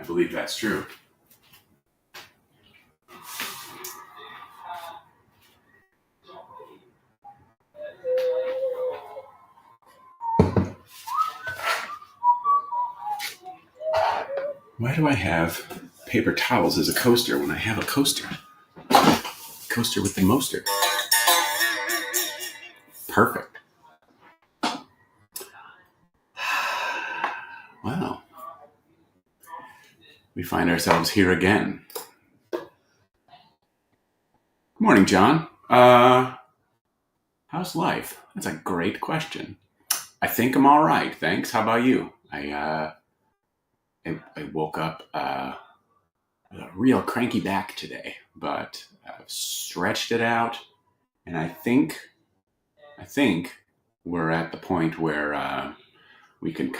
believe that's true. Why do I have paper towels as a coaster when I have a coaster? Coaster with the moster. Perfect. Wow. We find ourselves here again. Good morning, John. How's life? That's a great question. I think I'm all right, thanks. How about you? I woke up with a real cranky back today, but I've stretched it out, and I think we're at the point where we can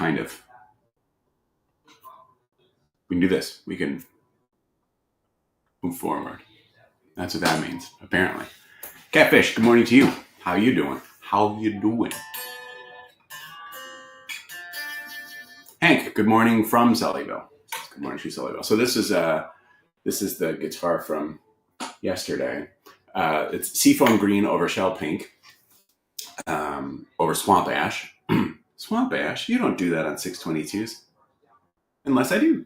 do this. We can move forward. That's what that means, apparently. Catfish, good morning to you. How you doing? Hank, good morning from Sullyville. Good morning to Sullyville. So this is the guitar from yesterday. It's seafoam green over shell pink, over swamp ash. Swamp ash? You don't do that on 622s. Unless I do.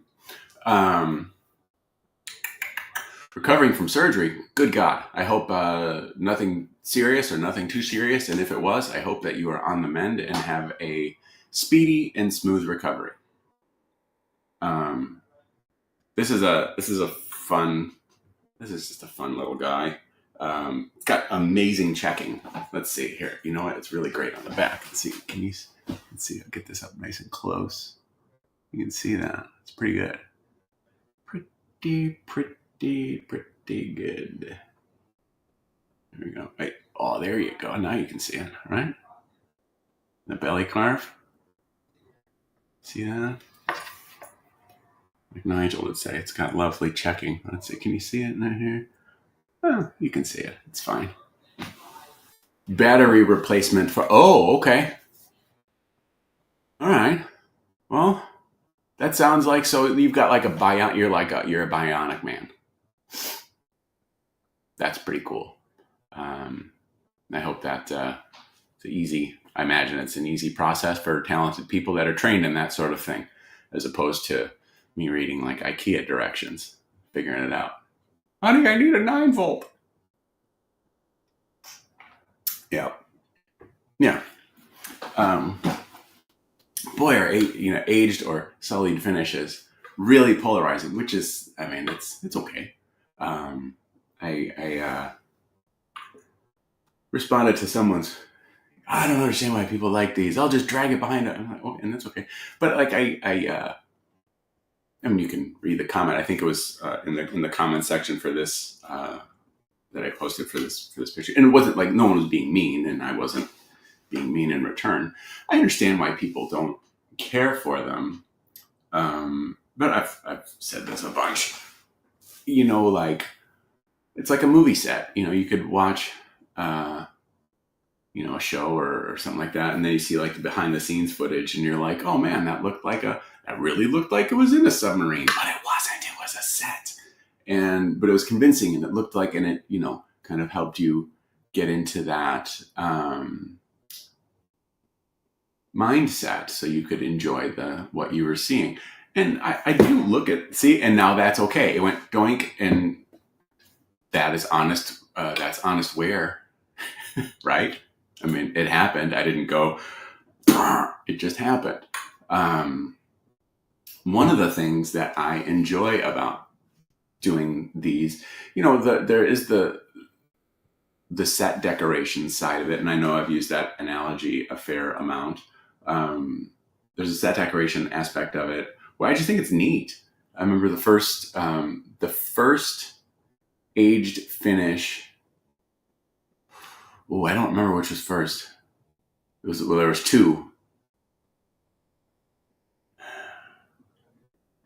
Recovering from surgery. Good God. I hope nothing serious or nothing too serious. And if it was, I hope that you are on the mend and have a speedy and smooth recovery. This is just a fun little guy. It's got amazing checking. Let's see here. You know what? It's really great on the back. Let's see. Let's see. I'll get this up nice and close. You can see that. It's pretty good. Pretty good. There we go. Wait. Oh, there you go. Now you can see it, right? The belly carve. See that? Like Nigel would say, it's got lovely checking. Let's see. Can you see it in here? Oh, you can see it. It's fine. Battery replacement for... Oh, okay. All right. Well, that sounds like... So you've got like a you're a bionic man. That's pretty cool. I hope that it's easy. I imagine it's an easy process for talented people that are trained in that sort of thing, as opposed to me reading like IKEA directions, figuring it out. Honey, I need a 9-volt. Yeah. Boy, are aged or sullied finishes really polarizing, which is, I mean, it's okay. I responded to someone's, I don't understand why people like these. I'll just drag it behind it. I'm like, oh, and that's okay. But like I mean, you can read the comment. I think it was in the comment section for this that I posted for this picture, and it wasn't like no one was being mean, and I wasn't being mean in return. I understand why people don't care for them, but I've said this a bunch. You know, like it's like a movie set. You know, you could watch a show or something like that, and then you see like the behind the scenes footage, and you're like, oh man, that really looked like it was in a submarine, but it wasn't. It was a set, but it was convincing, and it looked like, and it kind of helped you get into that mindset, so you could enjoy what you were seeing. And I do look at and now that's okay. It went doink, and that is honest. That's honest wear, right? I mean, it happened. I didn't go. It just happened. One of the things that I enjoy about doing these, there is the set decoration side of it, and I know I've used that analogy a fair amount. There's a set decoration aspect of it where I just think it's neat. I remember the first aged finish. Oh, I don't remember which was first. There was two,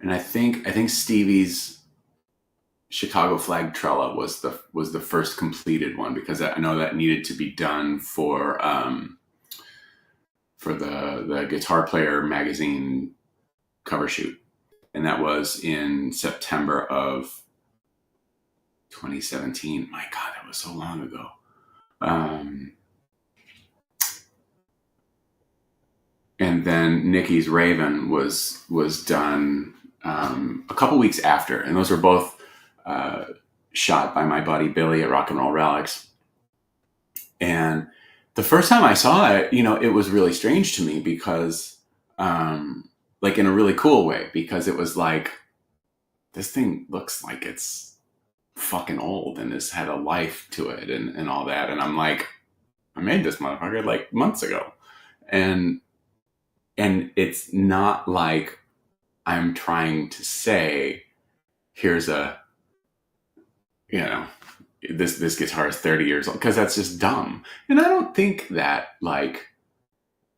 and I think Stevie's Chicago flag trella was the first completed one, because I know that needed to be done for the Guitar Player magazine cover shoot. and that was in September of 2017. My God, that was so long ago. And then Nikki's Raven was done a couple weeks after, and those were both shot by my buddy Billy at Rock and Roll Relics. And the first time I saw it, it was really strange to me because, like in a really cool way, because it was like, this thing looks like it's fucking old and has had a life to it and all that. And I'm like, I made this motherfucker like months ago. And it's not like I'm trying to say, here's a, this guitar is 30 years old, because that's just dumb. And I don't think that like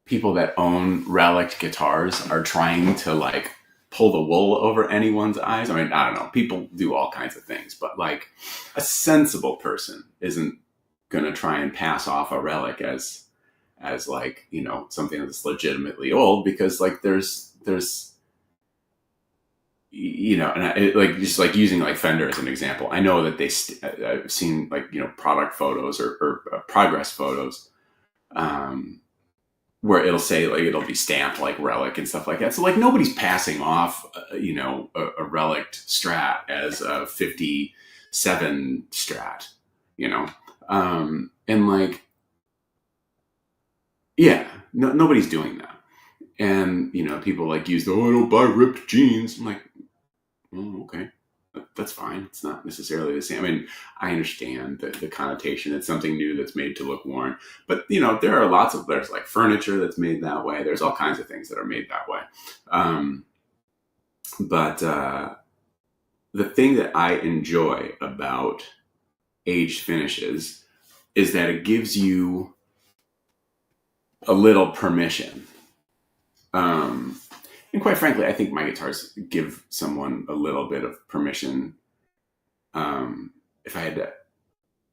people that own relic guitars are trying to like pull the wool over anyone's eyes. I mean, I don't know. People do all kinds of things, but like a sensible person isn't going to try and pass off a relic as like, something that's legitimately old, because like there's and like just like using like Fender as an example, I know that I've seen like, product photos or progress photos, where it'll say like, it'll be stamped like relic and stuff like that. So like nobody's passing off, a relic Strat as a 57 Strat, and like, yeah, nobody's doing that. And, people like use I don't buy ripped jeans. I'm like, oh, okay, that's fine. It's not necessarily the same. I mean, I understand the connotation. It's something new that's made to look worn. But, there are there's like furniture that's made that way. There's all kinds of things that are made that way. But the thing that I enjoy about aged finishes is that it gives you a little permission. And quite frankly, I think my guitars give someone a little bit of permission. If I had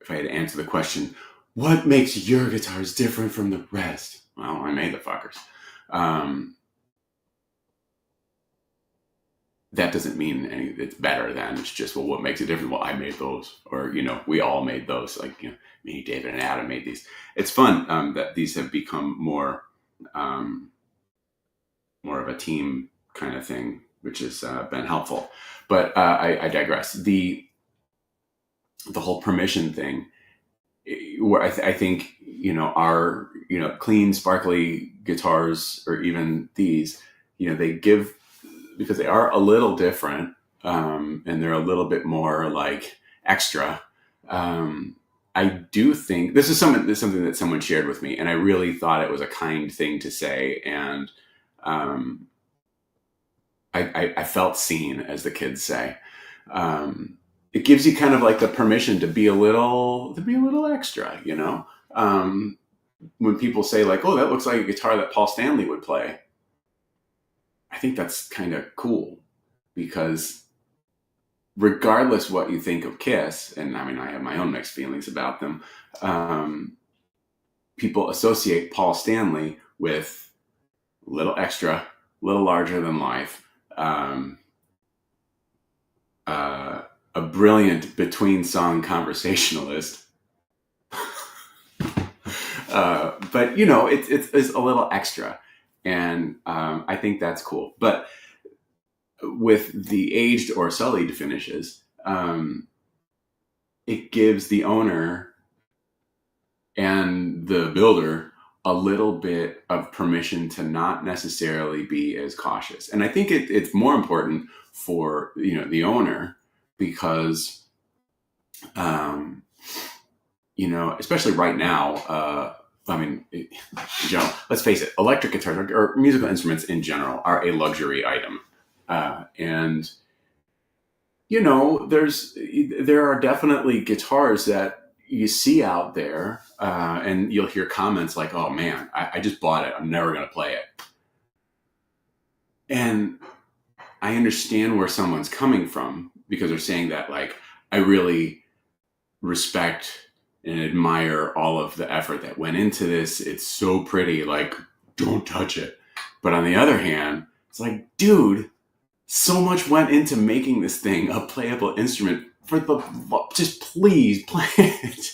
to answer the question, what makes your guitars different from the rest? Well, I made the fuckers. That doesn't mean it's better than. It's just, well, what makes it different? Well, I made those, or we all made those. Like me, David, and Adam made these. It's fun that these have become more of a team kind of thing, which has been helpful. But I digress. The whole permission thing, where I think, our, clean, sparkly guitars, or even these, they give, because they are a little different, and they're a little bit more like extra. I do think this is something that someone shared with me, and I really thought it was a kind thing to say. And I felt seen, as the kids say. It gives you kind of like the permission to be a little extra, when people say like, oh, that looks like a guitar that Paul Stanley would play. I think that's kind of cool, because regardless what you think of Kiss, and I mean, I have my own mixed feelings about them, people associate Paul Stanley with a little extra, a little larger than life, a brilliant between-song conversationalist. But, it's a little extra. And I think that's cool. But with the aged or sullied finishes, it gives the owner and the builder a little bit of permission to not necessarily be as cautious. And I think it's more important for, the owner, because, especially right now, I mean, let's face it, electric guitars or musical instruments in general are a luxury item. And, there are definitely guitars that you see out there, and you'll hear comments like, oh man, I just bought it, I'm never going to play it. And I understand where someone's coming from, because they're saying that, like, I really respect and admire all of the effort that went into this. It's so pretty, like, don't touch it. But on the other hand, it's like, dude, so much went into making this thing a playable instrument. Just please play it.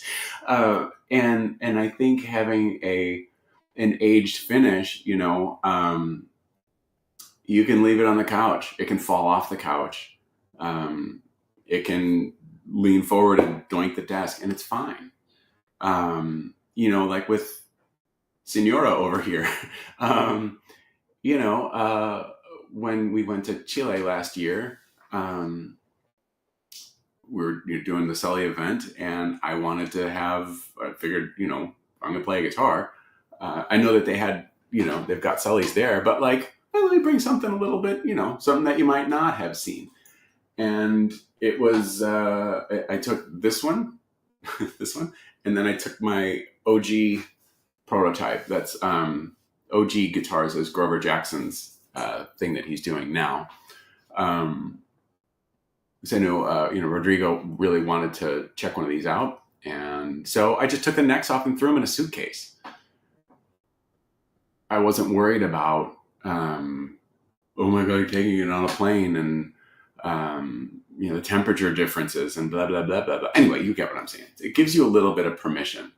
And I think having an aged finish, you can leave it on the couch. It can fall off the couch. It can lean forward and doink the desk, and it's fine. Like with Senora over here. um, when we went to Chile last year, we were doing the Sully event, and I figured, I'm going to play a guitar. I know that they had, they've got Sullys there, but like, let me bring something a little bit, something that you might not have seen. And it was, I took this one, this one, and then I took my OG prototype. That's OG Guitars is Grover Jackson's thing that he's doing now. So I know, Rodrigo really wanted to check one of these out. And so I just took the necks off and threw them in a suitcase. I wasn't worried about, oh my God, you're taking it on a plane and, the temperature differences and blah, blah, blah, blah, blah. Anyway, you get what I'm saying. It gives you a little bit of permission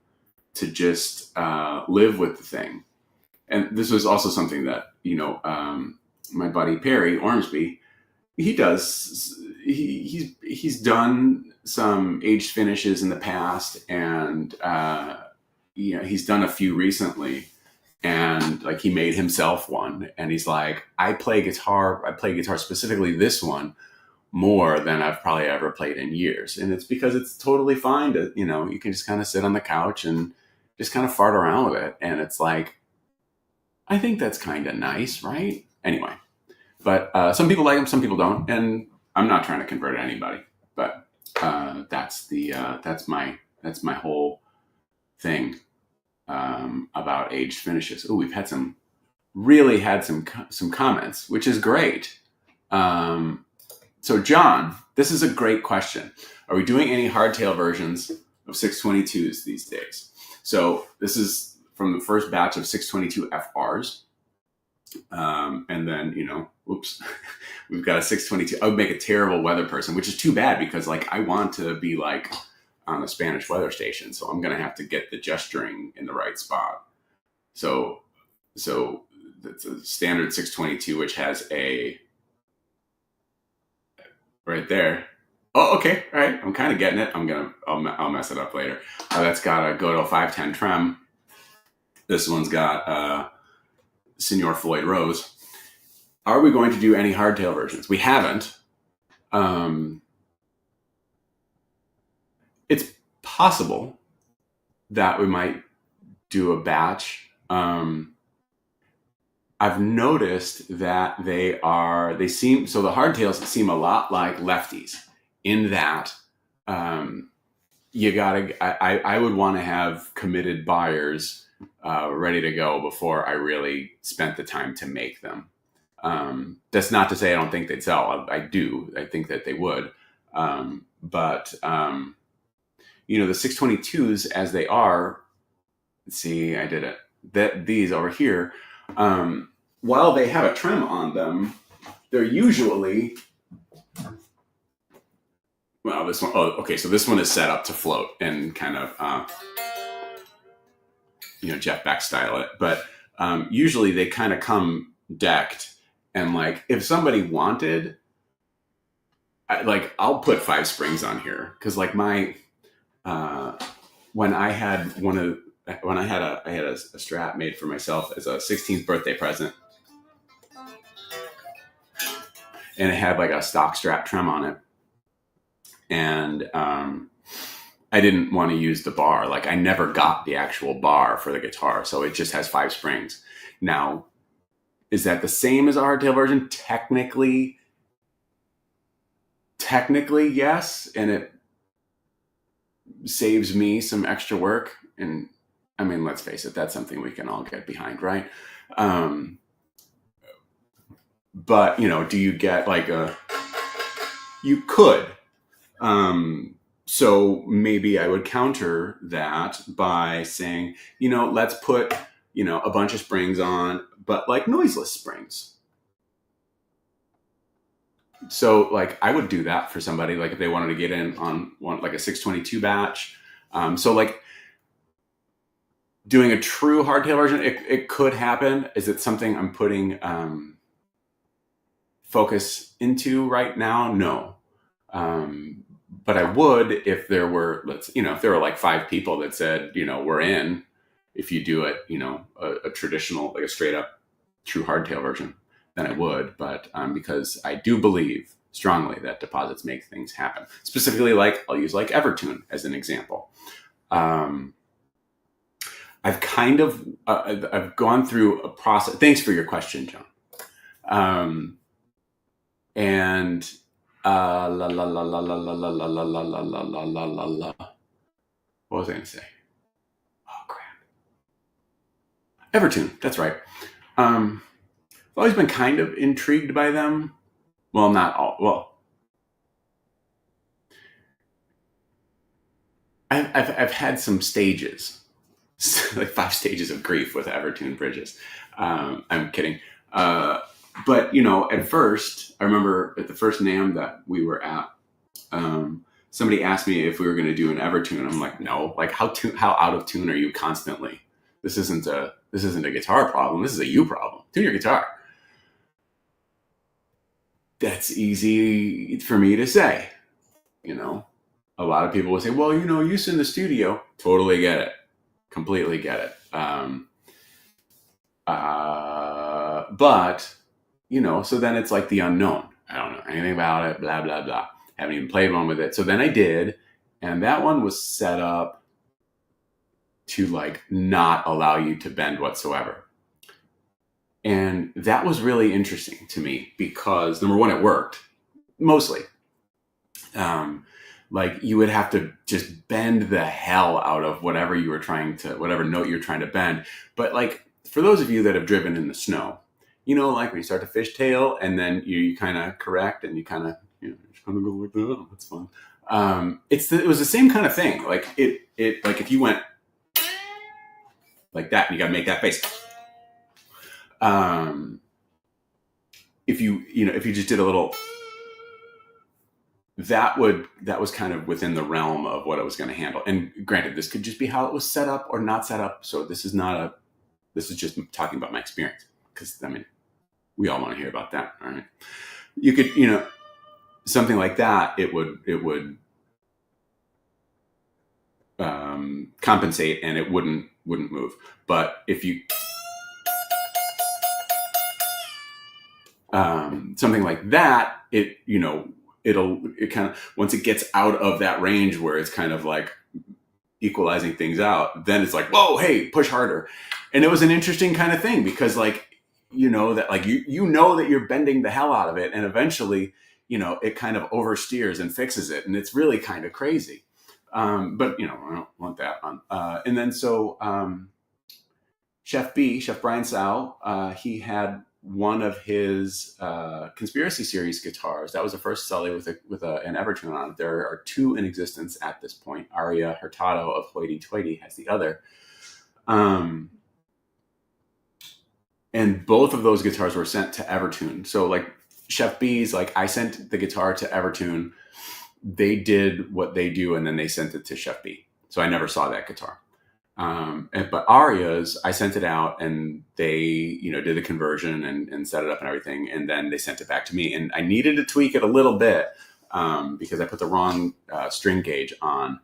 to just live with the thing. And this was also something that, my buddy Perry Ormsby, he does. He's done some aged finishes in the past, and he's done a few recently. And like he made himself one, and he's like, I play guitar specifically this one more than I've probably ever played in years. And it's because it's totally fine to, you can just kind of sit on the couch and just kind of fart around with it. And it's like, I think that's kind of nice, right? Anyway, but some people like them, some people don't. And I'm not trying to convert anybody, but that's my whole thing about aged finishes. Oh, we've had some comments, which is great. So John, this is a great question. Are we doing any hardtail versions of 622s these days? So this is from the first batch of 622 FRs. And then, we've got a 622. I would make a terrible weather person, which is too bad because like I want to be like on a Spanish weather station. So I'm going to have to get the gesturing in the right spot. So that's a standard 622, which has a right there. Oh, okay. All right. I'm kind of getting it. I'll mess it up later. That's got a Godot 510 trem. This one's got Senor Floyd Rose. Are we going to do any hardtail versions? We haven't. It's possible that we might do a batch. I've noticed that so the hardtails seem a lot like lefties in that I would want to have committed buyers ready to go before I really spent the time to make them. That's not to say I don't think they'd sell. I do. I think that they would. But the 622s as they are, let's see, I did it. These over here, while they have a trim on them, they're usually, well, this one, oh, okay, so this one is set up to float and kind of, Jeff Beck style it. But usually they kind of come decked. And like, if somebody wanted, I'll put 5 springs on here. Cause like when I had a strap made for myself as a 16th birthday present, and it had like a stock strap trim on it. And I didn't want to use the bar. Like I never got the actual bar for the guitar. So it just has 5 springs. Now, is that the same as a hardtail version? Technically, yes. And it saves me some extra work. And I mean, let's face it, that's something we can all get behind, right? But, do you get like you could. So maybe I would counter that by saying, let's put, a bunch of springs on, but like noiseless springs. So like I would do that for somebody, like if they wanted to get in on one, like a 622 batch. So like doing a true hardtail version, it could happen. Is it something I'm putting focus into right now? No. But I would if there were, if there were like 5 people that said, we're in, if you do it, a traditional, like a straight up true hardtail version, then I would. But because I do believe strongly that deposits make things happen. Specifically, like I'll use like Evertune as an example. I've kind of I've gone through a process. Thanks for your question, John. And la la la la la la la la la la la la la la la la. What was I going to say? Oh crap! Evertune. That's right. I've always been kind of intrigued by them. Well, not all. Well, I've had some stages, like 5 stages of grief with Evertune bridges. I'm kidding. But at first, I remember at the first NAMM that we were at, somebody asked me if we were going to do an Evertune. I'm like, no. Like, how out of tune are you constantly? This isn't a guitar problem. This is a you problem. Tune your guitar. That's easy for me to say. A lot of people will say, well, use in the studio. Totally get it. Completely get it. But so then it's like the unknown. I don't know anything about it, blah, blah, blah. Haven't even played one with it. So then I did, and that one was set up to like not allow you to bend whatsoever. And that was really interesting to me because number one, it worked mostly. Like you would have to just bend the hell out of whatever note you're trying to bend. But like for those of you that have driven in the snow, like when you start to fishtail and then you kind of correct and you kind of, just kind of go like that. That's fun. It was the same kind of thing. Like it like if you went like that, and you got to make that face. If you just did a little, that was kind of within the realm of what I was going to handle. And granted, this could just be how it was set up or not set up. So this is just talking about my experience. Because we all want to hear about that. All right. You could, something like that, it would compensate and it wouldn't move. But if you, something like that, it kind of, once it gets out of that range where it's kind of like equalizing things out, then it's like, whoa, hey, push harder. And it was an interesting kind of thing because like, that like, that you're bending the hell out of it. And eventually, it kind of oversteers and fixes it. And it's really kind of crazy. But I don't want that on. And then, so, Chef Brian Sau, he had one of his Conspiracy Series guitars. That was the first Sully with an Evertune on it. There are 2 in existence at this point. Aria Hurtado of Hoity Toity has the other. And both of those guitars were sent to Evertune. So like Chef B's, like I sent the guitar to Evertune. They did what they do, and then they sent it to Chef B. So I never saw that guitar. But Aria's, I sent it out and they, did the conversion and set it up and everything. And then they sent it back to me, and I needed to tweak it a little bit, because I put the wrong, string gauge on.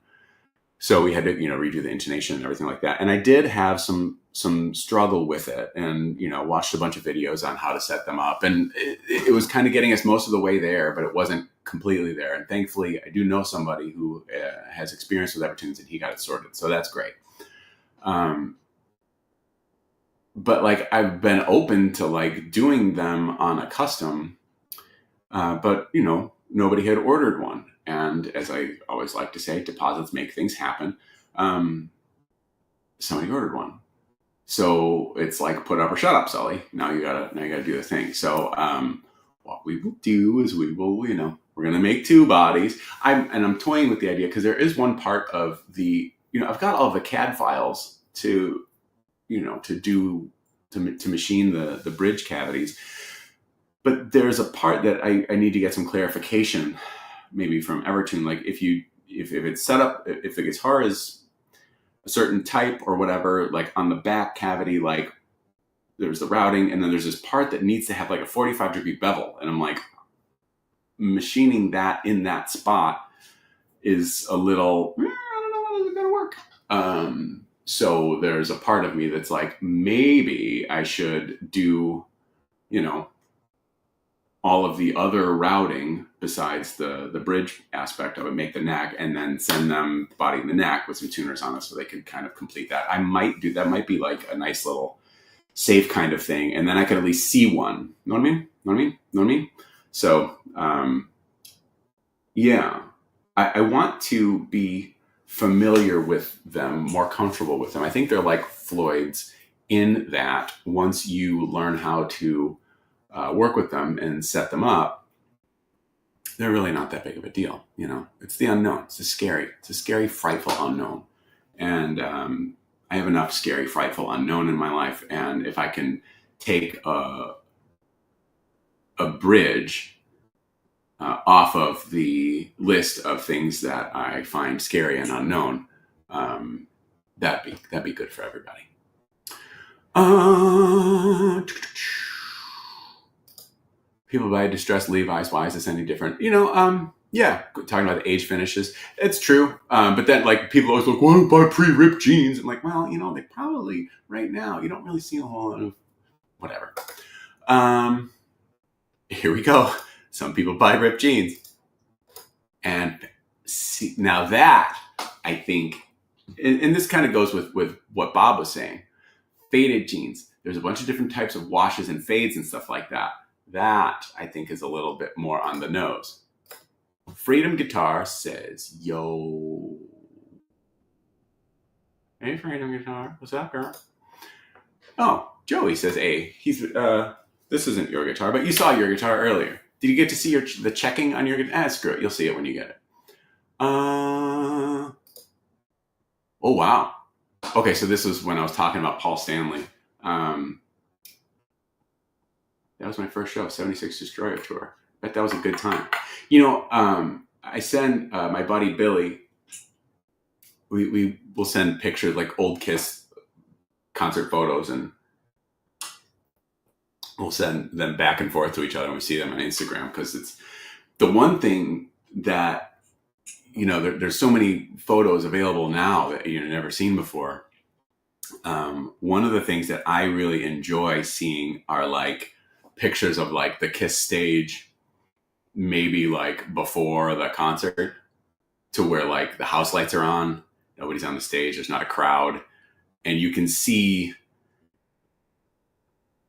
So we had to, redo the intonation and everything like that. And I did have some struggle with it, and, watched a bunch of videos on how to set them up. And it was kind of getting us most of the way there, but it wasn't completely there. And thankfully I do know somebody who has experience with Evertunes, and he got it sorted. So that's great. But like I've been open to like doing them on a custom, but nobody had ordered one. And as I always like to say, deposits make things happen. Somebody ordered one. So it's like, put up or shut up, Sully. Now you gotta do the thing. So, what we will do is we will, we're going to make 2 bodies. I'm toying with the idea because there is one part of the, I've got all the CAD files to machine the bridge cavities. But there's a part that I need to get some clarification, maybe from Evertune. Like if it's set up, if the guitar is a certain type or whatever, like on the back cavity, like there's the routing, and then there's this part that needs to have like a 45-degree bevel, and I'm like, machining that in that spot is a little, I don't know whether it's gonna work. So there's a part of me that's like, maybe I should do, all of the other routing besides the bridge aspect of it, make the neck, and then send them body and the neck with some tuners on it so they can kind of complete that. I might do that. Might be like a nice little safe kind of thing, and then I can at least see one. Know what I mean? So, yeah, I want to be familiar with them, more comfortable with them. I think they're like Floyd's in that once you learn how to work with them and set them up, they're really not that big of a deal. It's the unknown. It's a scary, frightful unknown. And I have enough scary, frightful unknown in my life. And if I can take a bridge off of the list of things that I find scary and unknown, that'd be good for everybody. People buy distressed Levi's. Why is this any different? Yeah, talking about the age finishes. It's true. But then, like, people always like, well, I don't buy pre-ripped jeans. I'm like, well, they probably, right now, you don't really see a whole lot of whatever. Here we go. Some people buy ripped jeans. And see, now that, I think, and this kind of goes with what Bob was saying, faded jeans. There's a bunch of different types of washes and fades and stuff like that. That, I think, is a little bit more on the nose. Freedom Guitar says, yo. Hey, Freedom Guitar. What's up, girl? Oh, Joey says, hey. This isn't your guitar, but you saw your guitar earlier. Did you get to see the checking on your guitar? Screw it. You'll see it when you get it. Oh, wow. Okay, so this was when I was talking about Paul Stanley. That was my first show, 76 Destroyer Tour. Bet that was a good time. I send my buddy Billy, we will send pictures, like old Kiss concert photos, and we'll send them back and forth to each other when we see them on Instagram, because it's the one thing that, there's so many photos available now that you've never seen before. One of the things that I really enjoy seeing are like pictures of like the Kiss stage, maybe like before the concert, to where like the house lights are on, nobody's on the stage, there's not a crowd, and you can see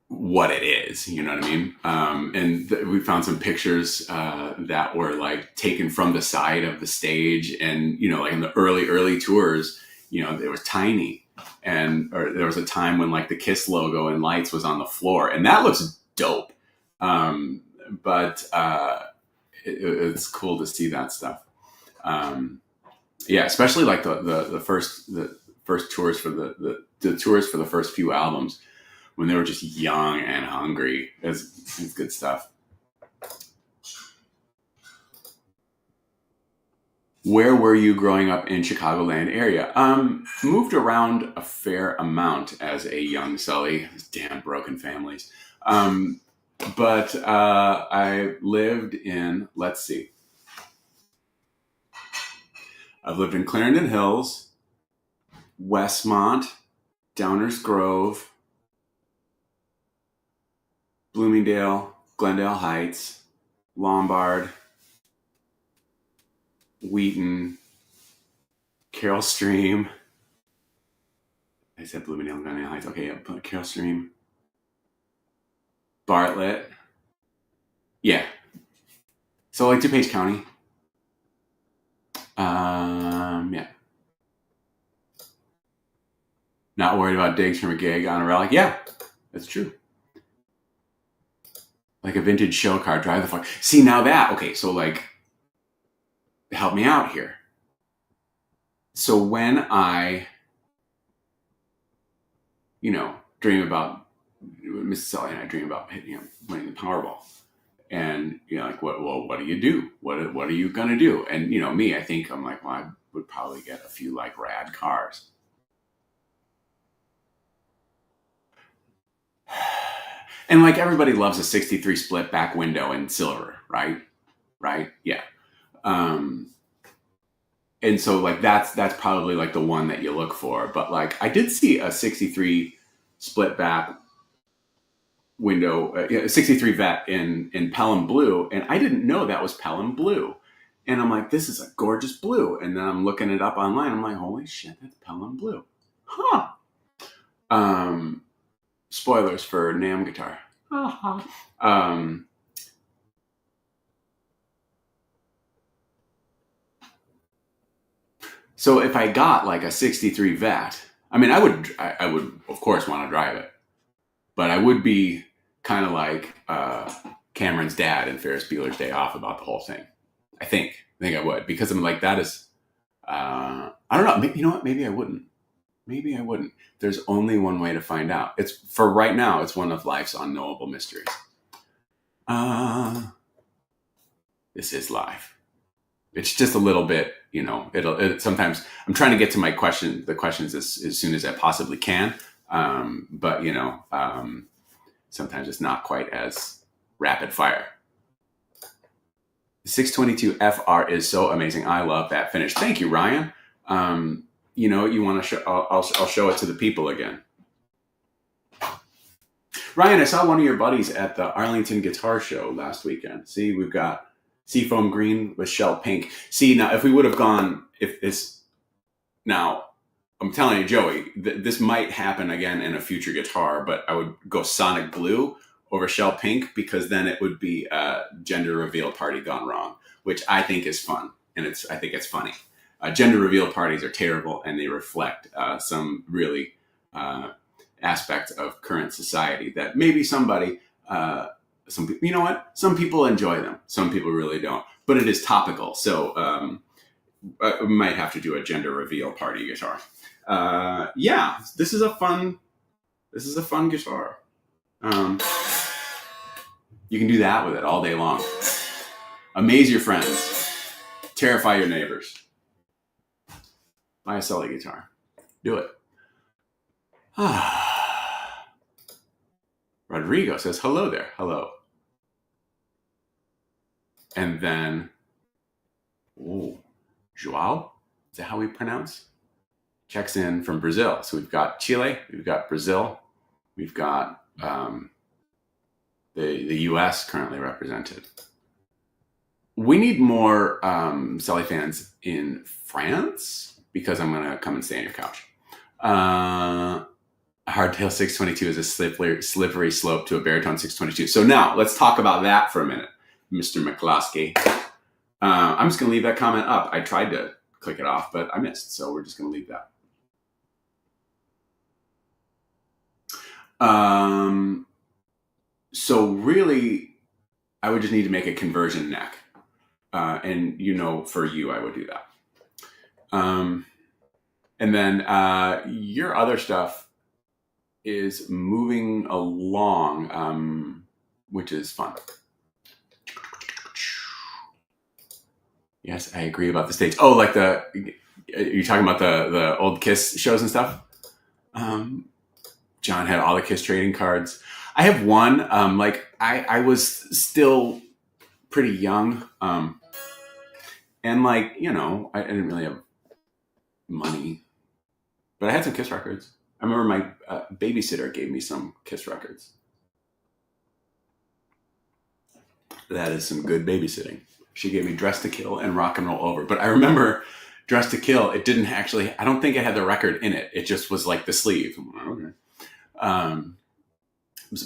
what it is, you know what I mean? And we found some pictures that were like taken from the side of the stage, and like in the early tours, it was tiny, or there was a time when like the Kiss logo and lights was on the floor, and that looks dope. But it's cool to see that stuff. Yeah, especially like the first tours for the tours for the first few albums, when they were just young and hungry. It's good stuff. Where were you growing up in Chicagoland area? Moved around a fair amount as a young Sully. Damn broken families. But I lived in, let's see. I've lived in Clarendon Hills, Westmont, Downers Grove, Bloomingdale, Glendale Heights, Lombard, Wheaton, Carroll Stream. I said Bloomingdale, Glendale Heights. Okay, yeah, Carroll Stream. Bartlett. Yeah. So like DuPage County. Yeah. Not worried about digs from a gig on a relic. Yeah, that's true. Like a vintage show car, drive the fuck. See, now that, okay, so like, help me out here. So when I, dream about, Mrs. Sully and I dream about winning the Powerball. And you know, like, what do you do? What are you gonna do? And you know, me, I think I'm like, well, I would probably get a few like rad cars. And like everybody loves a 63 split back window in silver, right? Right? Yeah. Um, and so like that's probably like the one that you look for. But like I did see a 63 split back window, 63 vet in Pelham blue, and I didn't know that was Pelham blue. And I'm like, this is a gorgeous blue. And then I'm looking it up online. I'm like, holy shit, that's Pelham blue. Huh. Um, spoilers for Nam guitar. Uh-huh. Um, so if I got like a 63 vet, I mean, I would of course want to drive it, but I would be kind of like Cameron's dad in Ferris Bueller's Day Off about the whole thing. I think I would, because I'm like, that is, I don't know. Maybe, you know what? Maybe I wouldn't. Maybe I wouldn't. There's only one way to find out. It's for right now. It's one of life's unknowable mysteries. This is life. It's just a little bit, you know. Sometimes I'm trying to get to the questions as soon as I possibly can. But you know, sometimes it's not quite as rapid fire. The 622 FR is so amazing. I love that finish. Thank you, Ryan. You know, you want to show? I'll show it to the people again. Ryan, I saw one of your buddies at the Arlington Guitar Show last weekend. See, we've got Seafoam Green with Shell Pink. See, now if we would have gone, if this, now I'm telling you, Joey, this might happen again in a future guitar, but I would go Sonic Blue over Shell Pink, because then it would be a gender reveal party gone wrong, which I think is fun, and I think it's funny. Gender reveal parties are terrible, and they reflect some really aspects of current society that maybe somebody, you know what? Some people enjoy them, some people really don't. But it is topical, so we might have to do a gender reveal party guitar. Yeah, this is a fun guitar. You can do that with it all day long. Amaze your friends. Terrify your neighbors. Buy a Sully guitar. Do it. Rodrigo says, hello there. Hello. And then, Joao? Is that how we pronounce? Checks in from Brazil. So we've got Chile, we've got Brazil, we've got the U.S. currently represented. We need more Sully fans in France, because I'm going to come and stay on your couch. Hardtail 622 is a slippery slope to a baritone 622. So now let's talk about that for a minute, Mr. McCloskey. I'm just going to leave that comment up. I tried to click it off, but I missed. So we're just going to leave that. So really, I would just need to make a conversion neck. And you know, for you, I would do that. And then your other stuff is moving along, which is fun. Yes, I agree about the stage. Oh, like you're talking about the old Kiss shows and stuff? John had all the Kiss trading cards. I have one. Like I was still pretty young, and like, you know, I didn't really have money, but I had some Kiss records. I remember my babysitter gave me some Kiss records. That is some good babysitting. She gave me Dress to Kill and Rock and Roll Over. But I remember Dress to Kill, it didn't actually, I don't think it had the record in it. It just was like the sleeve. Okay.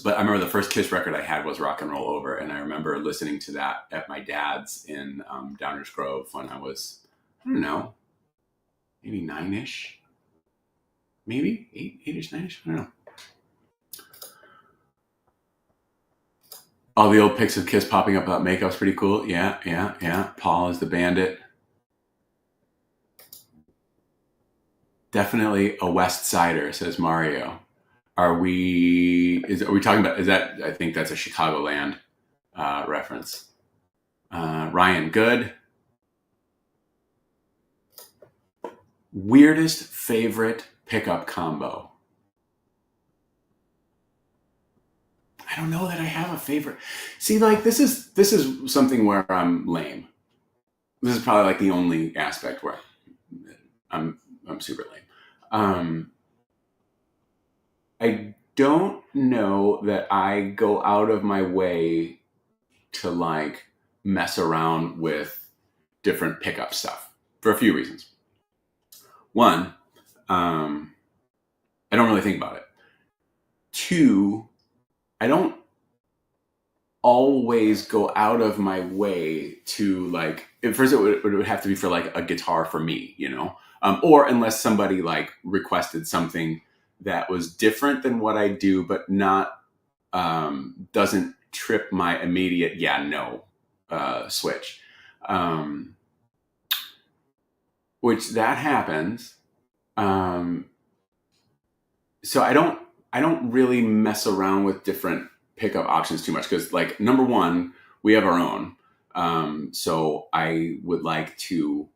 But I remember the first Kiss record I had was Rock and Roll Over. And I remember listening to that at my dad's in Downers Grove when I was, I don't know, maybe 9-ish. Maybe 8-ish, 9-ish. I don't know. All the old pics of Kiss popping up about makeup's pretty cool. Yeah. Paul is the bandit. Definitely a West Sider, says Mario. Are we talking about, is that, I think that's a Chicagoland reference. Ryan, good. Weirdest favorite pickup combo. I don't know that I have a favorite. See, like this is something where I'm lame. This is probably like the only aspect where I'm I'm super lame. Um, I don't know that I go out of my way to like mess around with different pickup stuff for a few reasons. One, um, I don't really think about it. Two, I don't always go out of my way to like. At first, it would have to be for like a guitar for me, or unless somebody like requested something that was different than what I do, but not doesn't trip my immediate no switch. Um, which that happens. Um, so I don't really mess around with different pickup options too much because like number one, we have our own. So I would like to,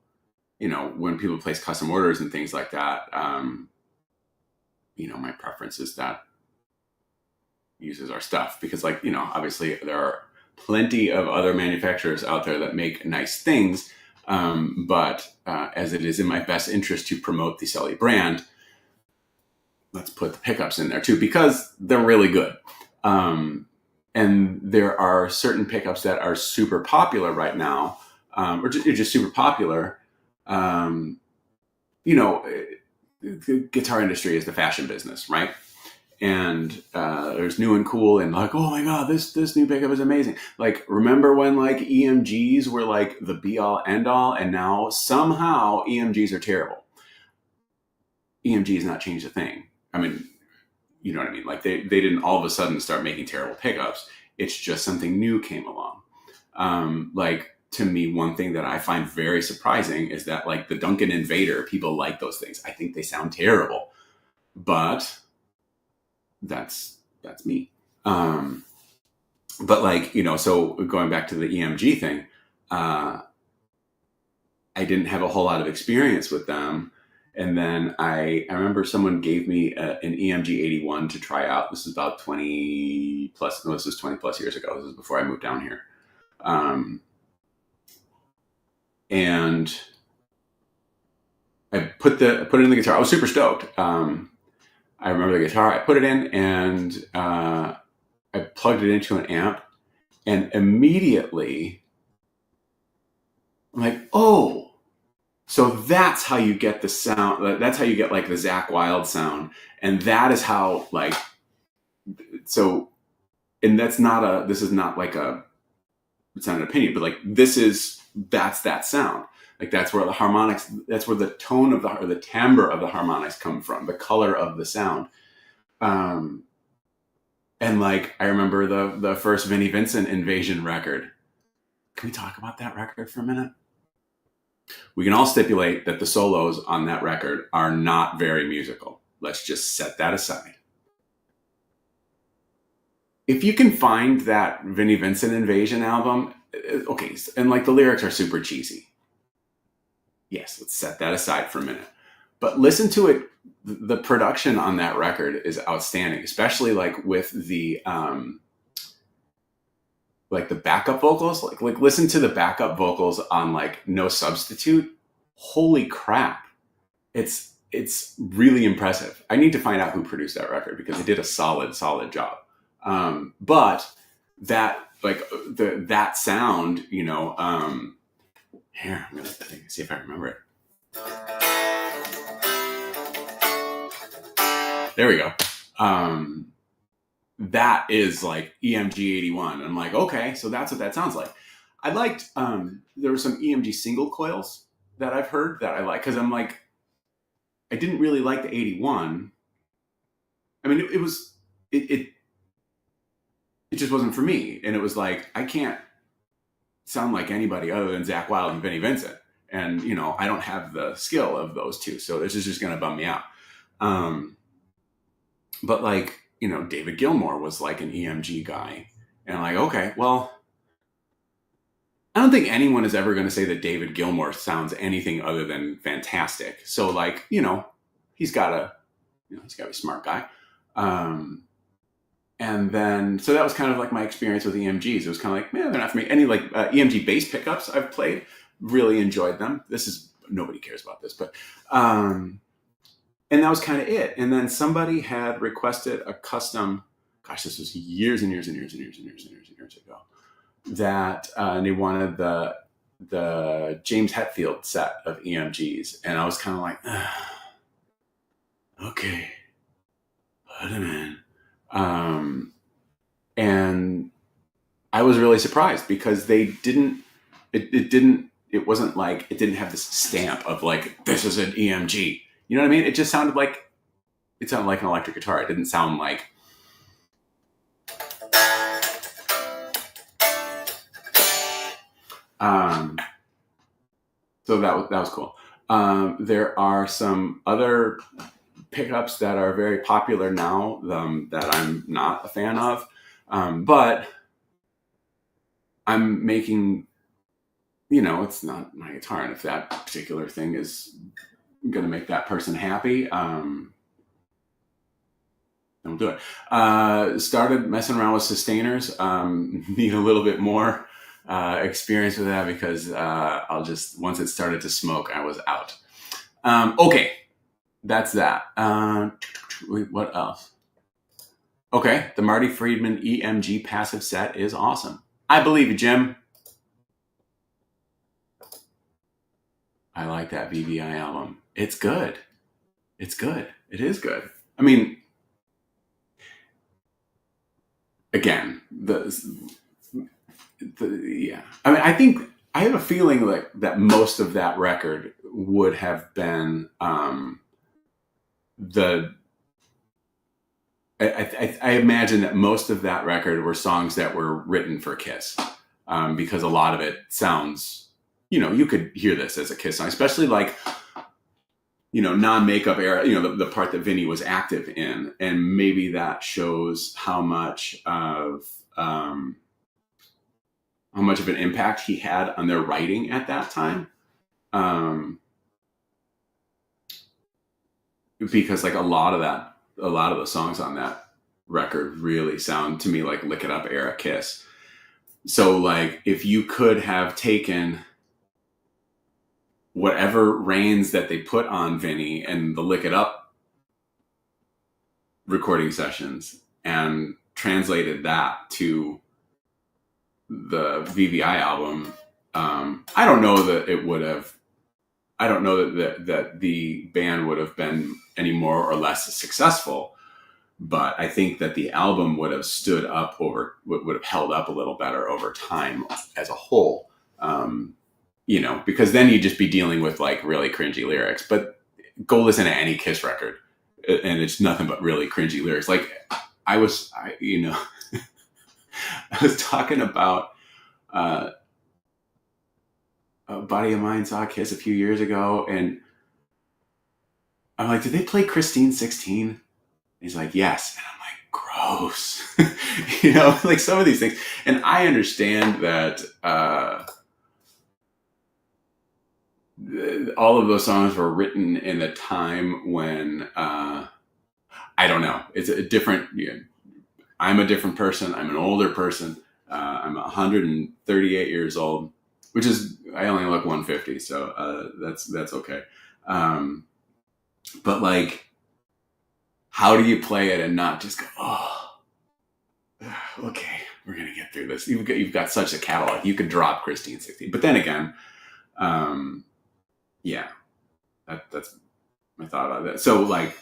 when people place custom orders and things like that, my preference is that uses our stuff because like, obviously there are plenty of other manufacturers out there that make nice things. But as it is in my best interest to promote the Sully brand, let's put the pickups in there too because they're really good. And there are certain pickups that are super popular right now, or just super popular. Um, the guitar industry is the fashion business, right? And there's new and cool and like, oh my god, this new pickup is amazing. Like, remember when like EMGs were like the be all end all, and now somehow EMGs are terrible. EMG has not changed a thing. I mean, you know what I mean? Like they didn't all of a sudden start making terrible pickups. It's just something new came along. Like to me, one thing that I find very surprising is that like the Duncan Invader, people like those things. I think they sound terrible, but that's me. But like, so going back to the EMG thing, I didn't have a whole lot of experience with them. And then I remember someone gave me an EMG 81 to try out. This is about 20 plus, no, this is 20 plus years ago. This is before I moved down here. And I put it in the guitar. I was super stoked. I remember the guitar. I put it in and I plugged it into an amp, and immediately I'm like, oh, so that's how you get the sound. That's how you get like the Zakk Wylde sound, and that is how like so. And that's not this is not like it's not an opinion, but like that's that sound. Like that's where the harmonics, that's where the tone of the timbre of the harmonics come from, the color of the sound. And like I remember the first Vinnie Vincent Invasion record. Can we talk about that record for a minute? We can all stipulate that the solos on that record are not very musical. Let's just set that aside. If you can find that Vinnie Vincent Invasion album, okay, and like the lyrics are super cheesy. Yes, let's set that aside for a minute. But listen to it. The production on that record is outstanding, especially like with the like the backup vocals. Like listen to the backup vocals on like No Substitute. Holy crap. It's really impressive. I need to find out who produced that record because they did a solid job. But that like that sound, here, I'm gonna see if I remember it. There we go. That is like EMG 81. I'm like, okay, so that's what that sounds like. I liked, there were some EMG single coils that I've heard that I like, because I'm like, I didn't really like the 81. I mean, it just wasn't for me. And it was like, I can't sound like anybody other than Zakk Wylde and Vinnie Vincent. And, I don't have the skill of those two. So this is just going to bum me out. But like, David Gilmour was like an EMG guy. And I'm like, okay, well, I don't think anyone is ever going to say that David Gilmour sounds anything other than fantastic. So like, he's got to, he's got to be a smart guy. And then, so that was kind of like my experience with EMGs. It was kind of like, man, they're not for me. Any like EMG bass pickups I've played, really enjoyed them. Nobody cares about this, but, and that was kind of it. And then somebody had requested a custom, gosh, this was years and years and years and years and years and years and years ago, that and they wanted the James Hetfield set of EMGs. And I was kind of like, okay, put him in. And I was really surprised because it wasn't like, it didn't have this stamp of like, this is an EMG. You know what I mean? It just sounded like an electric guitar. It didn't sound like, so that was cool. There are some other pickups that are very popular now that I'm not a fan of, but I'm making, it's not my guitar, and if that particular thing is going to make that person happy, then we'll do it. Started messing around with sustainers. Need a little bit more experience with that because once it started to smoke, I was out. Okay, that's that. What else? Okay, the Marty Friedman EMG passive set is awesome. I believe you, Jim. I like that VVI album. It's good. It's good. It is good. I mean, again, yeah. I mean, I have a feeling that most of that record would have been I imagine that most of that record were songs that were written for Kiss, because a lot of it sounds, you could hear this as a Kiss song, especially like, non-makeup era, the part that Vinny was active in, and maybe that shows how much of an impact he had on their writing at that time. Because like a lot of the songs on that record really sound to me like Lick It Up era Kiss. So like if you could have taken whatever reins that they put on Vinny and the Lick It Up recording sessions and translated that to the VVI album, I don't know that the band would have been any more or less successful, but I think that the album would have stood up would have held up a little better over time as a whole. Because then you'd just be dealing with like really cringy lyrics. But go listen to any Kiss record, and it's nothing but really cringy lyrics. Like I was talking about a buddy of mine saw Kiss a few years ago, and I'm like, did they play Christine 16? He's like, yes. And I'm like, gross. Like some of these things. And I understand that all of those songs were written in a time when, I don't know, it's a different, I'm a different person. I'm an older person. I'm 138 years old, which is, I only look 150. So that's okay. But like, how do you play it and not just go, oh, okay, we're going to get through this. You've got such a catalog. You could drop Christine 16. But then again, yeah, that's my thought about that. So like,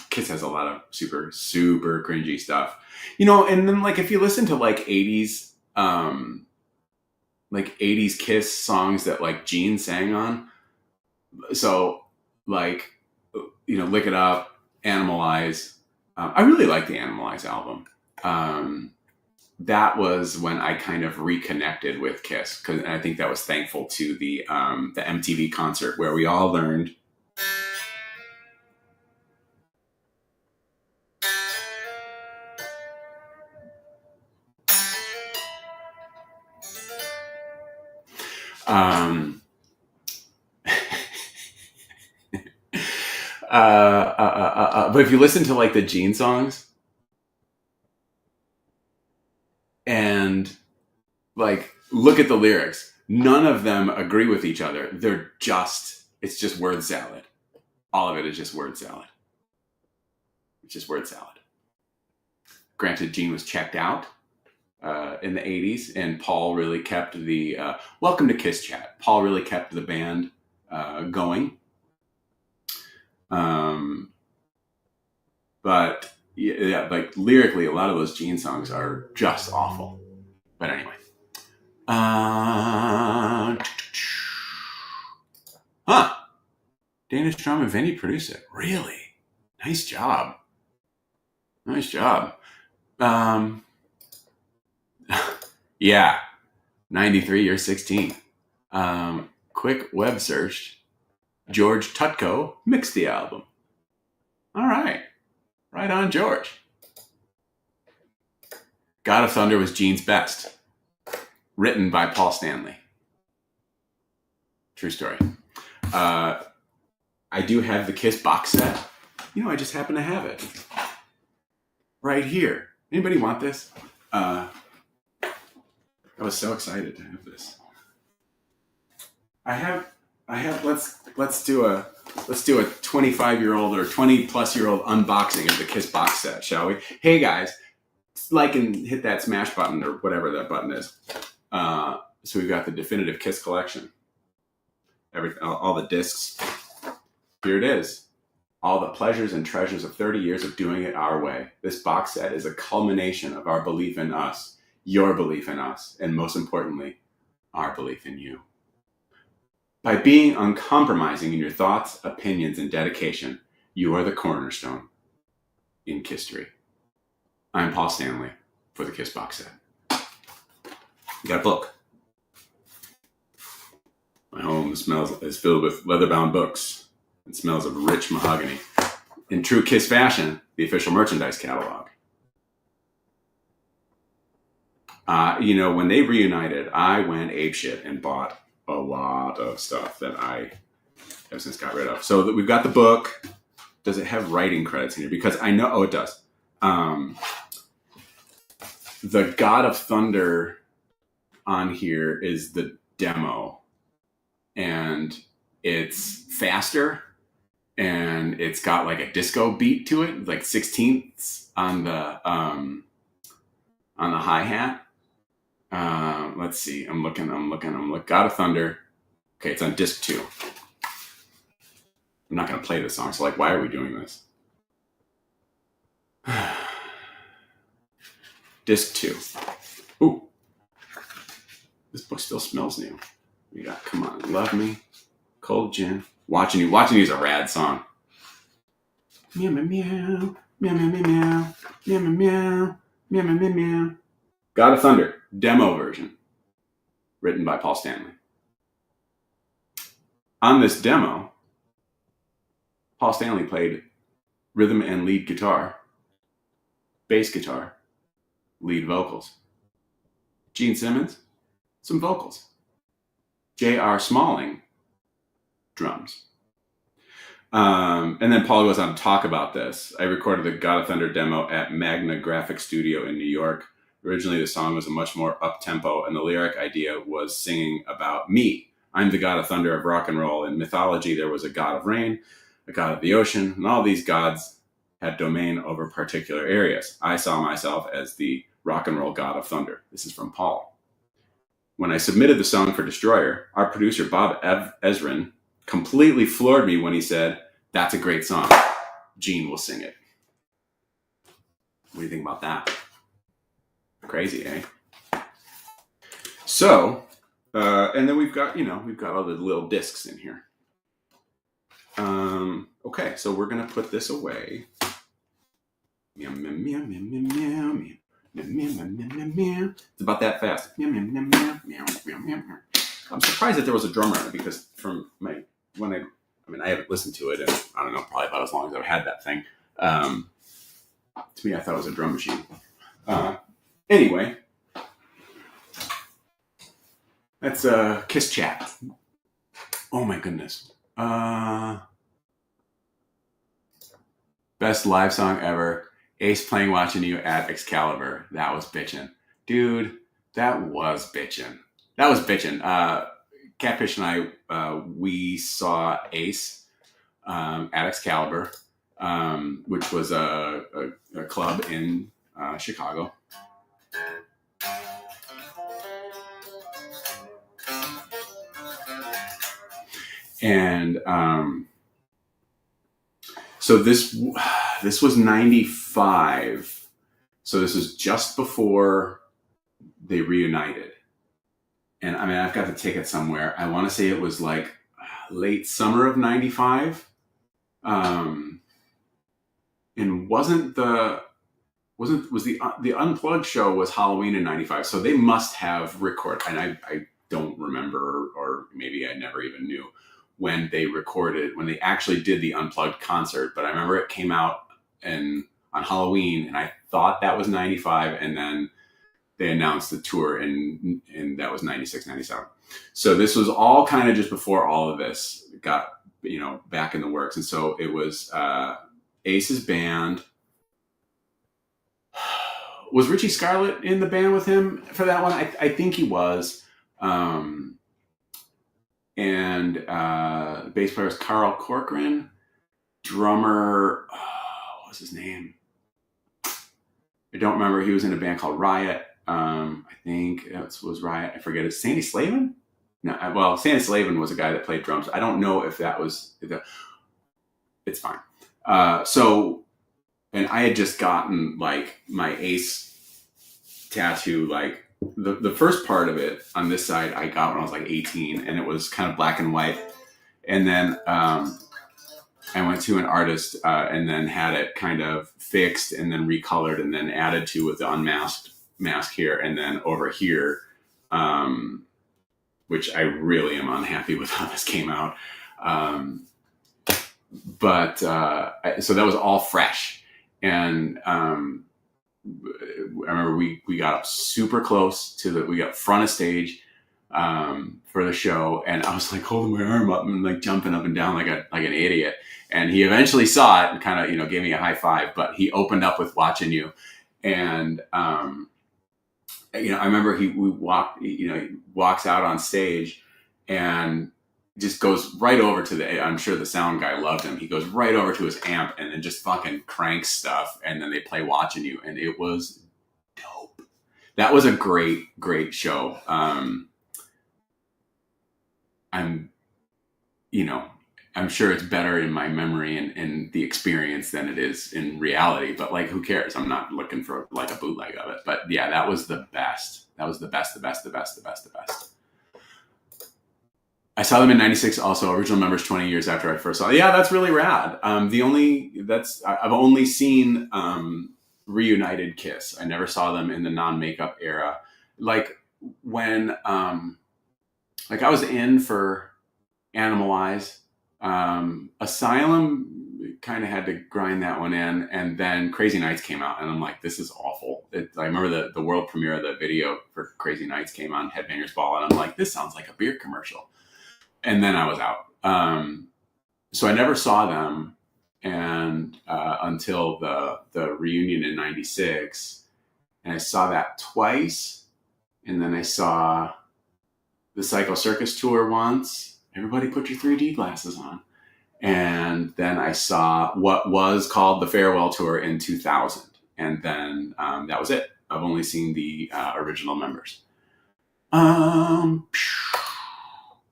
Kiss has a lot of super, super cringy stuff, and then like, if you listen to like 80s, like 80s Kiss songs that like Gene sang on. So like, Lick It Up, Animalize. I really like the Animalize album. That was when I kind of reconnected with Kiss, and I think that was thankful to the MTV concert where we all learned. Um, but if you listen to like the Gene songs and like look at the lyrics, none of them agree with each other. It's just word salad. All of it is just word salad. It's just word salad. Granted, Gene was checked out in the 80s, and Paul really kept the welcome to Kiss Chat. Paul really kept the band going. But yeah, like lyrically, a lot of those Gene songs are just awful. But anyway. Dana Strum and Vinny produced it. Really? Nice job. Nice job. Yeah. 93, you're 16. Quick web search. George Tutko mixed the album. All right. Right on, George. God of Thunder was Gene's best. Written by Paul Stanley. True story. I do have the Kiss box set. You know, I just happen to have it. Right here. Anybody want this? I was so excited to have this. I have let's do a 25-year-old or 20-plus-year-old unboxing of the Kiss box set, shall we? Hey guys, like and hit that smash button or whatever that button is. So we've got the definitive Kiss collection. All the discs. Here it is. All the pleasures and treasures of 30 years of doing it our way. This box set is a culmination of our belief in us, your belief in us, and most importantly, our belief in you. By being uncompromising in your thoughts, opinions, and dedication, you are the cornerstone in Kisstory. I'm Paul Stanley for the Kiss box set. You got a book. My home is filled with leather-bound books. It smells of rich mahogany. In true Kiss fashion, the official merchandise catalog. When they reunited, I went apeshit and bought a lot of stuff that I have since got rid of. So we've got the book. Does it have writing credits in here? Because I know, it does. The God of Thunder on here is the demo. And it's faster. And it's got like a disco beat to it, like 16ths on the hi-hat. Let's see. I'm looking. God of Thunder. Okay, it's on disc 2. I'm not going to play this song, so like, why are we doing this? Disc 2. Ooh. This book still smells new. We got Come On, Love Me, Cold Gin. Watching You is a rad song. Meow, meow, meow. Meow, meow, meow, meow, meow, meow, meow, meow, meow, meow. God of Thunder, demo version, written by Paul Stanley. On this demo, Paul Stanley played rhythm and lead guitar, bass guitar, lead vocals. Gene Simmons, some vocals. J.R. Smalling, drums. And then Paul goes on to talk about this. I recorded the God of Thunder demo at Magna Graphic Studio in New York. Originally, the song was a much more up-tempo, and the lyric idea was singing about me. I'm the God of Thunder of rock and roll. In mythology, there was a God of rain, a God of the ocean, and all these gods had domain over particular areas. I saw myself as the rock and roll God of Thunder. This is from Paul. When I submitted the song for Destroyer, our producer, Bob Ezrin, completely floored me when he said, "That's a great song. Gene will sing it." What do you think about that? Crazy, eh? So, and then we've got all the little discs in here. Okay, so we're going to put this away. Meow, meow, meow, meow, meow, meow. It's about that fast. I'm surprised that there was a drummer on it, because I haven't listened to it in, I don't know, probably about as long as I've had that thing. To me, I thought it was a drum machine. Anyway, That's Kiss Chat. Oh my goodness. Best live song ever. Ace playing Watching You at Excalibur. That was bitchin'. Dude, that was bitchin'. That was bitchin'. Catfish and I, we saw Ace at Excalibur, which was a club in Chicago. And so this was 95. So this was just before they reunited. And I mean, I've got the ticket somewhere. I want to say it was like late summer of 95. And was the Unplugged show was Halloween in 95. So they must have recorded, and I don't remember, or maybe I never even knew when they actually did the Unplugged concert. But I remember it came out on Halloween, and I thought that was 95. And then they announced the tour, and that was 96, 97. So this was all kind of just before all of this got, back in the works. And so it was Ace's band. Was Richie Scarlett in the band with him for that one? I think he was. And the bass player was Carl Corcoran. Drummer, what was his name? I don't remember. He was in a band called Riot. I think it was Riot. I forget it. Sandy Slavin? No, well, Sandy Slavin was a guy that played drums. I don't know if that was. It's fine. And I had just gotten like my Ace tattoo. Like the first part of it on this side, I got when I was like 18, and it was kind of black and white. And then I went to an artist and then had it kind of fixed and then recolored and then added to with the unmasked mask here, and then over here, which I really am unhappy with how this came out. But so that was all fresh. And I remember we got up super close we got front of stage for the show, and I was like holding my arm up and like jumping up and down like an idiot. And he eventually saw it and kind of gave me a high five. But he opened up with Watching You, and I remember he walks out on stage and just goes right over to I'm sure the sound guy loved him. He goes right over to his amp and then just fucking cranks stuff. And then they play Watching You. And it was dope. That was a great, great show. I'm sure it's better in my memory and the experience than it is in reality, but like, who cares? I'm not looking for like a bootleg of it, but yeah, that was the best. That was the best. I saw them in 96 also, original members 20 years after I first saw it. Yeah, that's really rad. I've only seen reunited Kiss. I never saw them in the non-makeup era. Like when, I was in for Animalize. Asylum kind of had to grind that one in, and then Crazy Nights came out, and I'm like, this is awful. I remember the world premiere of the video for Crazy Nights came on Headbangers Ball, and I'm like, this sounds like a beer commercial. And then I was out. So I never saw them and until the reunion in 96, and I saw that twice, and then I saw the Psycho Circus tour once. Everybody put your 3D glasses on. And then I saw what was called the Farewell Tour in 2000. And then that was it. I've only seen the original members.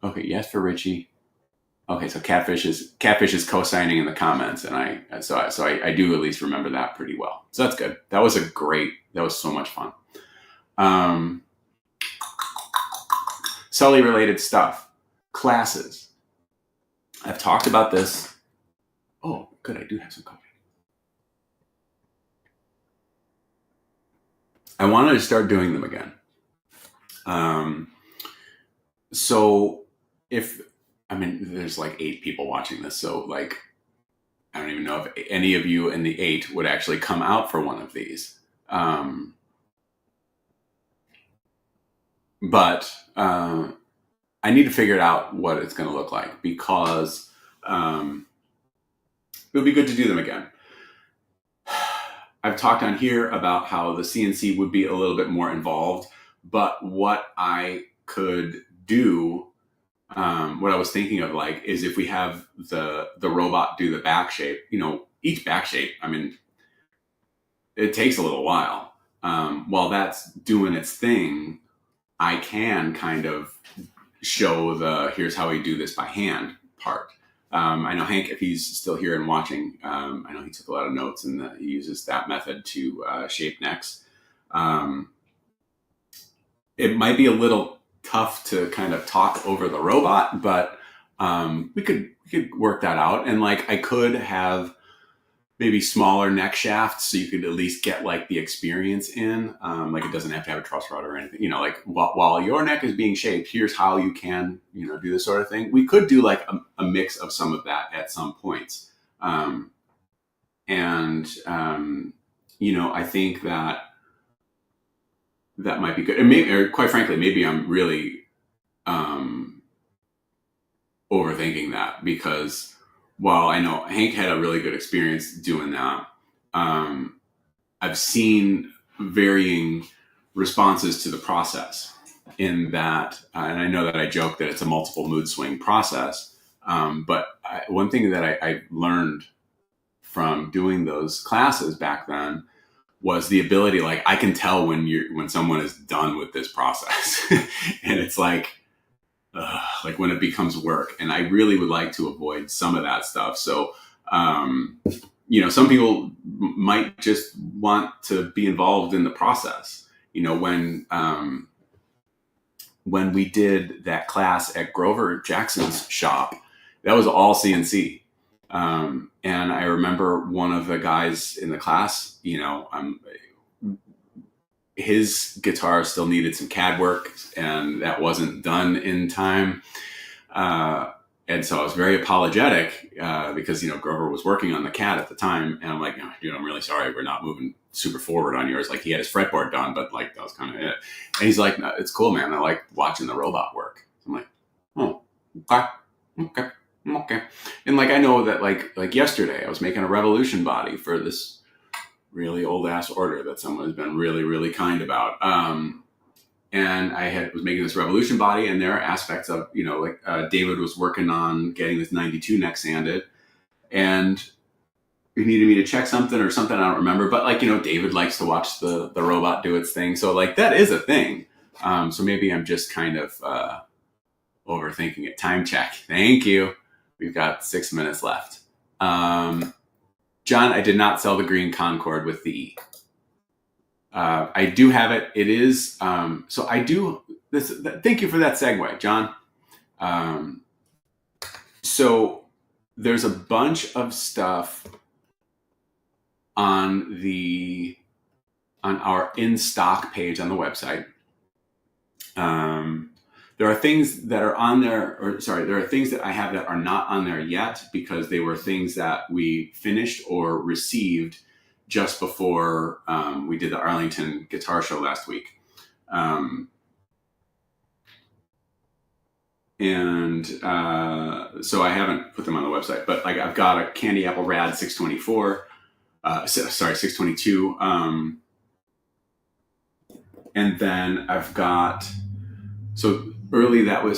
Okay, yes for Richie. Okay, so Catfish is co-signing in the comments, and I do at least remember that pretty well. So that's good. That was so much fun. Sully related stuff. Classes. I've talked about this. Oh, good. I do have some coffee. I wanted to start doing them again. So there's like 8 people watching this. So like, I don't even know if any of you in the 8 would actually come out for one of these. But I need to figure out what it's going to look like, because it would be good to do them again. I've talked on here about how the CNC would be a little bit more involved, but what I could do, what I was thinking of, like, is if we have the robot do the back shape, each back shape, I mean, it takes a little while. While that's doing its thing, I can kind of show the here's how we do this by hand part. I know Hank, if he's still here and watching, I know he took a lot of notes, and he uses that method to shape necks. It might be a little tough to kind of talk over the robot, but we could work that out. And like, I could have maybe smaller neck shafts, so you could at least get like the experience in. Like, it doesn't have to have a truss rod or anything. Like, while your neck is being shaped, here's how you can, do this sort of thing. We could do like a mix of some of that at some points. I think that might be good. And maybe, or quite frankly, maybe I'm really overthinking that, because while I know Hank had a really good experience doing that, I've seen varying responses to the process in that, and I know that I joke that it's a multiple mood swing process, but one thing that I learned from doing those classes back then was the ability, like, I can tell when someone is done with this process, and it's like when it becomes work, and I really would like to avoid some of that stuff. So, some people might just want to be involved in the process. When we did that class at Grover Jackson's shop, that was all CNC. And I remember one of the guys in the class, his guitar still needed some CAD work, and that wasn't done in time. And so I was very apologetic, because, Grover was working on the CAD at the time. And I'm like, no, dude, I'm really sorry, we're not moving super forward on yours. Like, he had his fretboard done, but like, that was kind of it. And he's like, no, it's cool, man. I like watching the robot work. I'm like, oh, okay. And like, I know that like yesterday I was making a Revolution body for this really old ass order that someone has been really, really kind about. And I was making this Revolution body, and there are aspects of, David was working on getting this 92 neck sanded, and he needed me to check something or something, I don't remember. But like, David likes to watch the robot do its thing. So like, that is a thing. So maybe I'm just kind of overthinking it. Time check. Thank you. We've got 6 minutes left. John, I did not sell the green Concorde with the E. I do have it. It is, so I do this. Thank you for that segue, John. So there's a bunch of stuff on our in stock page on the website. There are things that are on there, there are things that I have that are not on there yet, because they were things that we finished or received just before we did the Arlington Guitar Show last week. So I haven't put them on the website, but like, I've got a Candy Apple Rad 624, 622. And then I've got,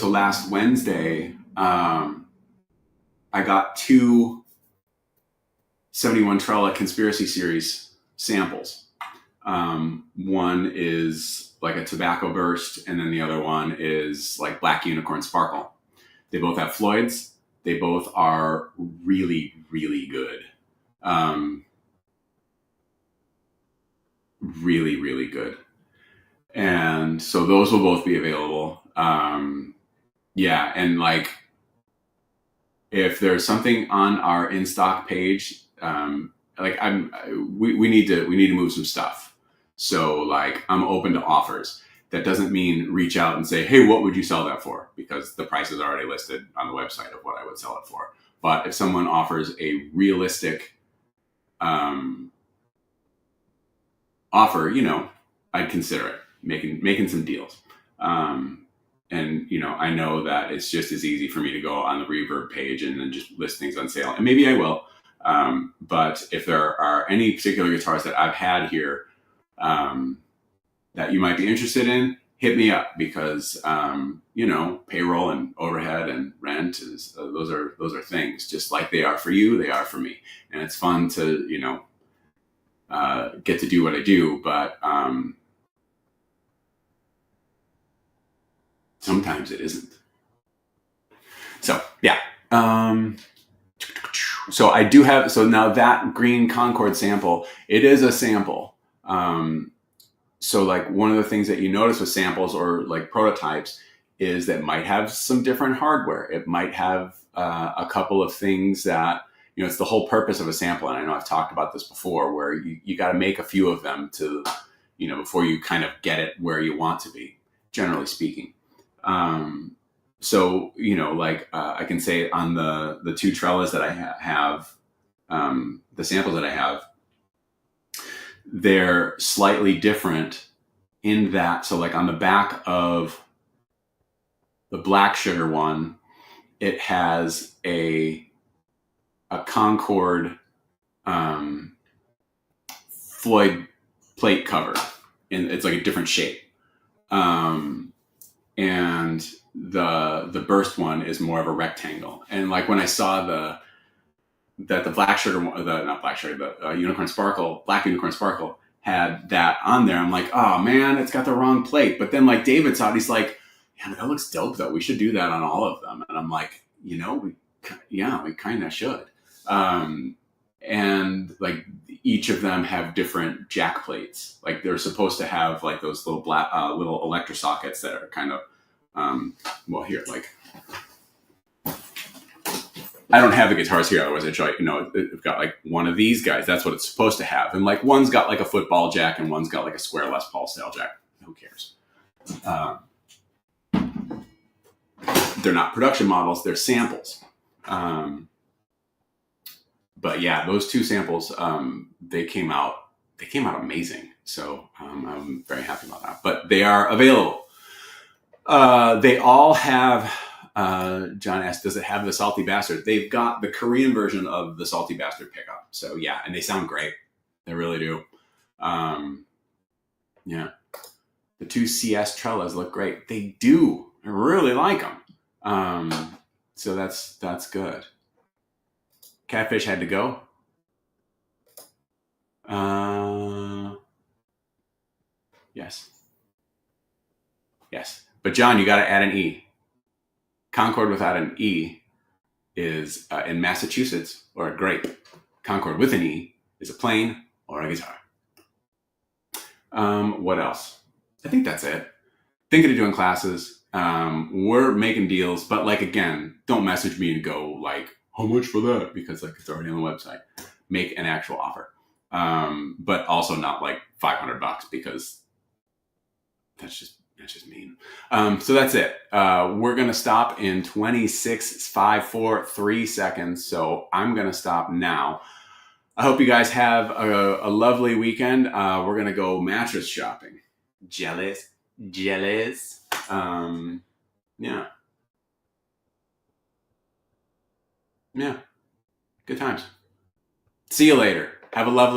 last Wednesday, I got 2 71 Trella Conspiracy Series samples. One is like a Tobacco Burst, and then the other one is like Black Unicorn Sparkle. They both have Floyds. They both are really, really good. Really, really good. And so those will both be available. Yeah, and like, if there's something on our in stock page, we need to move some stuff. So like, I'm open to offers. That doesn't mean reach out and say, hey, what would you sell that for? Because the price is already listed on the website of what I would sell it for. But if someone offers a realistic offer, I'd consider it, making some deals. and I know that it's just as easy for me to go on the Reverb page and then just list things on sale, and maybe I will. But if there are any particular guitars that I've had here that you might be interested in, hit me up, because payroll and overhead and rent is those are things, just like they are for you, they are for me, and it's fun to get to do what I do, but sometimes it isn't. So yeah. So I do have, so now that green Concord sample, it is a sample. So like one of the things that you notice with samples or like prototypes is that it might have some different hardware. It might have a couple of things that, it's the whole purpose of a sample. And I know I've talked about this before, where you got to make a few of them to, before you kind of get it where you want to be, generally speaking. So, I can say on the two trellas that I have, the samples that I have, they're slightly different in that. So like on the back of the Black Sugar one, it has a Concord Floyd plate cover, and it's like a different shape. And the Burst one is more of a rectangle. And like when I saw the Black Sugar, not Black Sugar, the Unicorn Sparkle, Black Unicorn Sparkle had that on there, I'm like, oh man, it's got the wrong plate. But then like David saw it, he's like, yeah, that looks dope though. We should do that on all of them. And I'm like, we kind of should. And like each of them have different jack plates. Like they're supposed to have like those little black, little electro sockets that are kind of, here, like, I don't have the guitars here, otherwise I'd show you. It's got like one of these guys. That's what it's supposed to have. And like one's got like a football jack and one's got like a square Les Paul style jack. Who cares? They're not production models, they're samples. But yeah, those two samples, they came out amazing. So I'm very happy about that. But they are available. They all have, John asked, does it have the Salty Bastard? They've got the Korean version of the Salty Bastard pickup. So yeah, and they sound great. They really do. Yeah. The two CS Trellas look great. They do. I really like them. So that's good. Catfish had to go. Yes. But John, you got to add an E. Concord without an E is in Massachusetts, or a grape. Concord with an E is a plane or a guitar. What else? I think that's it. Thinking of doing classes. We're making deals, but like, again, don't message me and go like, how much for that? Because like it's already on the website. Make an actual offer. But also not like $500, because that's just mean. So that's it. We're going to stop in 26, 5, 4, 3 seconds. So I'm going to stop now. I hope you guys have a lovely weekend. We're going to go mattress shopping. Jealous. Yeah. Good times. See you later. Have a lovely